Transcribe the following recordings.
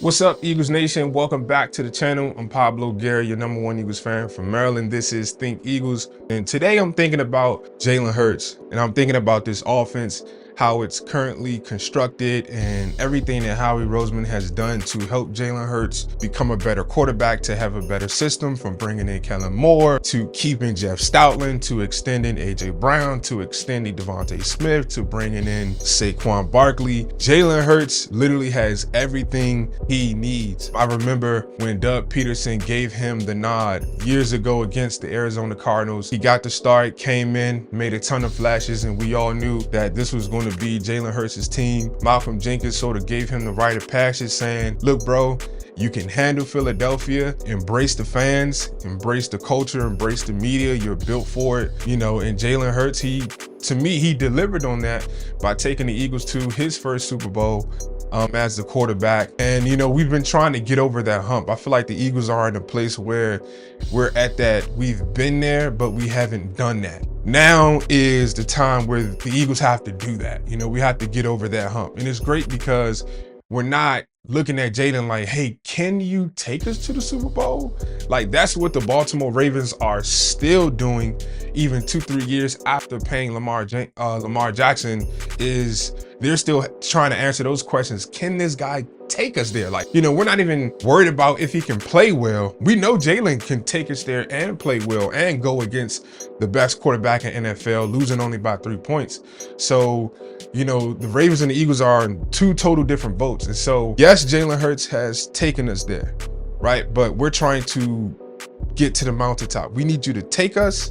What's up, Eagles Nation? Welcome back to the channel. I'm Pablo Gary, your #1 Eagles fan from Maryland. This is Think Eagles. And today I'm thinking about Jalen Hurts. And I'm thinking about this offense, how it's currently constructed, and everything that Howie Roseman has done to help Jalen Hurts become a better quarterback, to have a better system, from bringing in Kellen Moore, to keeping Jeff Stoutland, to extending A.J. Brown, to extending Devontae Smith, to bringing in Saquon Barkley. Jalen Hurts literally has everything he needs. I remember when Doug Peterson gave him the nod years ago against the Arizona Cardinals. He got the start, came in, made a ton of flashes, and we all knew that this was going to be Jalen Hurts' team. Malcolm Jenkins sort of gave him the rite of passage, saying, look, bro, you can handle Philadelphia, embrace the fans, embrace the culture, embrace the media. You're built for it, and Jalen Hurts, to me, he delivered on that by taking the Eagles to his first Super Bowl as the quarterback. And, we've been trying to get over that hump. I feel like the Eagles are in a place where we're at that. We've been there, but we haven't done that. Now is the time where the Eagles have to do that. We have to get over that hump. And it's great because we're not looking at Jalen like, hey, can you take us to the Super Bowl? Like, that's what the Baltimore Ravens are still doing, even 2-3 years after paying Lamar Jackson. They're still trying to answer those questions. Can this guy take us there? Like, we're not even worried about if he can play well. We know Jalen can take us there and play well and go against the best quarterback in NFL, losing only by 3 points. So, the Ravens and the Eagles are in two total different boats. And so, yes, Jalen Hurts has taken us there, right? But we're trying to get to the mountaintop. We need you to take us,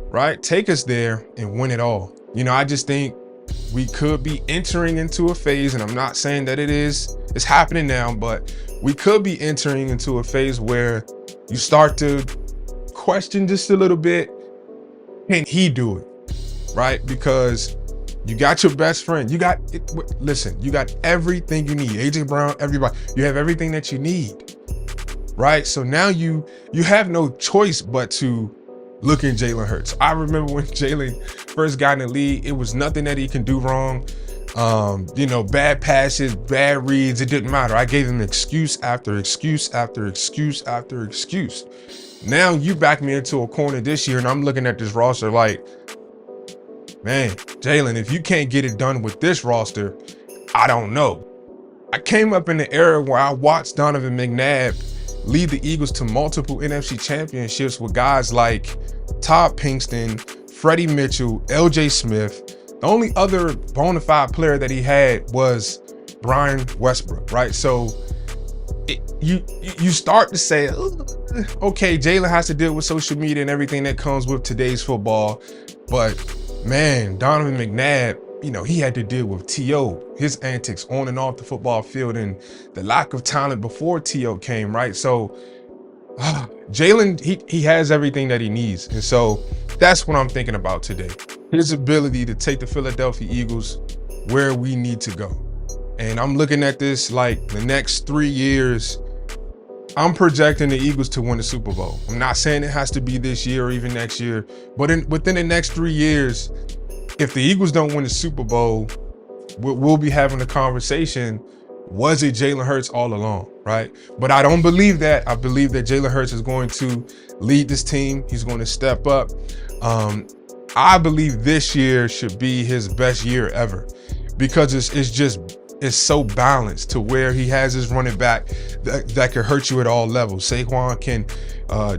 right? Take us there and win it all. I just think we could be entering into a phase, and I'm not saying that it's happening now, but we could be entering into a phase where you start to question just a little bit, can he do it, right? Because you got your best friend. You got everything you need. A.J. Brown, everybody. You have everything that you need, right? So now you have no choice but to look in Jalen Hurts. I remember when Jalen first got in the league, it was nothing that he can do wrong. Bad passes, bad reads, it didn't matter. I gave him excuse after excuse after excuse after excuse. Now you back me into a corner this year, and I'm looking at this roster like, man, Jalen, if you can't get it done with this roster, I don't know. I came up in the era where I watched Donovan McNabb lead the Eagles to multiple NFC championships with guys like Todd Pinkston, Freddie Mitchell, L.J. Smith. The only other bona fide player that he had was Brian Westbrook, right? So you start to say, okay, Jalen has to deal with social media and everything that comes with today's football. But man, Donovan McNabb, he had to deal with T.O., his antics on and off the football field, and the lack of talent before T.O. came, right? So Jalen, he has everything that he needs. And so that's what I'm thinking about today. His ability to take the Philadelphia Eagles where we need to go. And I'm looking at this like the next 3 years, I'm projecting the Eagles to win the Super Bowl. I'm not saying it has to be this year or even next year, but within the next 3 years, if the Eagles don't win the Super Bowl, we'll be having a conversation. Was it Jalen Hurts all along, right? But I don't believe that. I believe that Jalen Hurts is going to lead this team. He's going to step up. I believe this year should be his best year ever, because it's so balanced to where he has his running back that can hurt you at all levels. Saquon can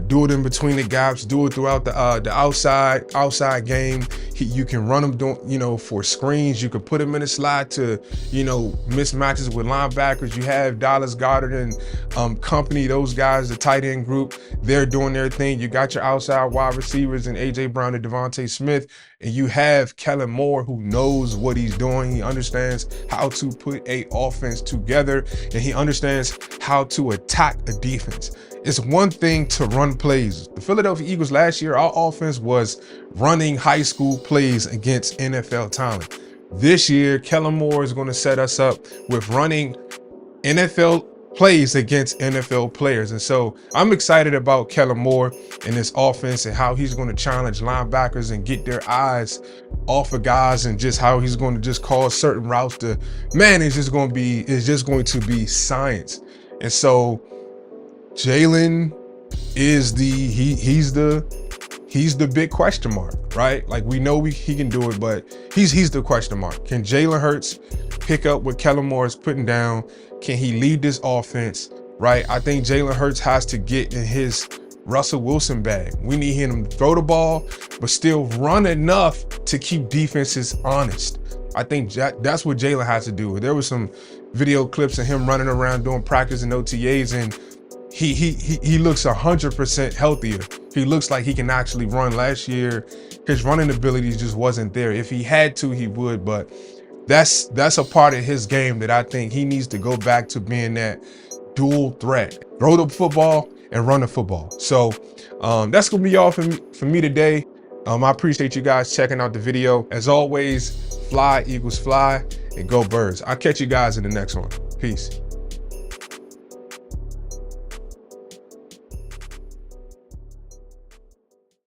do it in between the gaps, do it throughout the outside game. You can run him, for screens. You can put him in a slot to, mismatches with linebackers. You have Dallas Goedert and company, those guys, the tight end group, they're doing their thing. You got your outside wide receivers and A.J. Brown and Devontae Smith, and you have Kellen Moore, who knows what he's doing. He understands how to put a offense together, and he understands how to attack a defense. It's one thing to run plays. The Philadelphia Eagles last year, our offense was running high school plays against NFL talent. This year, Kellen Moore is going to set us up with running NFL plays against NFL players. And so I'm excited about Kellen Moore and this offense and how he's going to challenge linebackers and get their eyes off of guys, and just how he's going to just cause certain routes to, man, it's just going to be science. And so Jalen is he's the big question mark, right? Like we know he can do it, but he's the question mark. Can Jalen Hurts pick up what Kellen Moore is putting down? Can he lead this offense, right? I think Jalen Hurts has to get in his Russell Wilson bag. We need him to throw the ball, but still run enough to keep defenses honest. I think that's what Jalen has to do. There was some video clips of him running around doing practice and OTAs, and he looks 100% healthier. He looks like he can actually run. Last year, his running ability just wasn't there. If he had to, he would, but that's a part of his game that I think he needs to go back to being that dual threat. Throw the football and run the football. So that's gonna be all for me today. I appreciate you guys checking out the video. As always, fly, Eagles fly, and go Birds. I'll catch you guys in the next one. Peace.